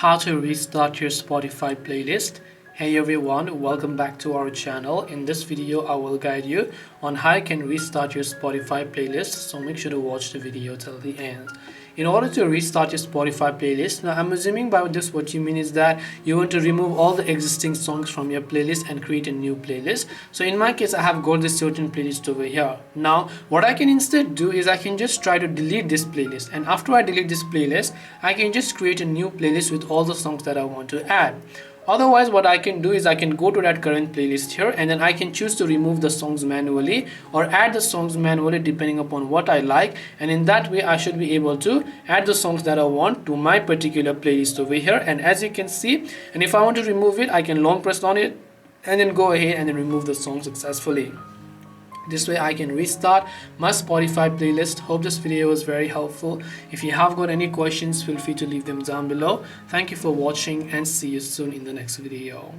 How to restart your Spotify playlist. Hey everyone, welcome back to our channel. In this video I will guide you on how you can restart your Spotify playlist, so make sure to watch the video till the end. In order to restart your Spotify playlist, now I'm assuming by this what you mean is that you want to remove all the existing songs from your playlist and create a new playlist. So in my case I have got this certain playlist over here. Now what I can instead do is I can just try to delete this playlist, and after I delete this playlist I can just create a new playlist with all the songs that I want to add. Otherwise what I can do is I can go to that current playlist here, and then I can choose to remove the songs manually or add the songs manually depending upon what I like, and in that way I should be able to add the songs that I want to my particular playlist over here. And as you can see, and if I want to remove it, I can long press on it and then go ahead and then remove the song successfully. This way I can restart my Spotify playlist. Hope this video was very helpful. If you have got any questions, feel free to leave them down below. Thank you for watching and see you soon in the next video.